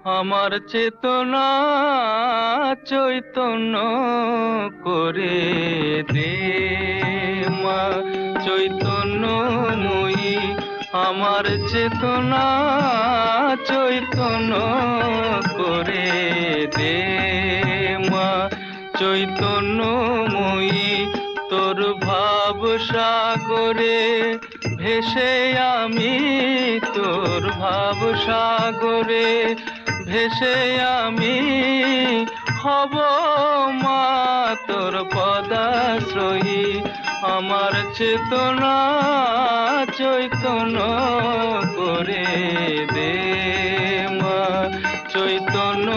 আমার চেতনা চৈতন্য করে দে মা, চৈতন্যময়ী। আমার চেতনা চৈতন্য করে দে মা, চৈতন্যময়ী। তোর ভাব সাগরে ভেসে আমি, তোর ভাব সাগরে ভেসে আমি হব মা তোর পদাশ্রয়ী। আমার চেতনা চৈতন্য করে দে মা, চৈতন্য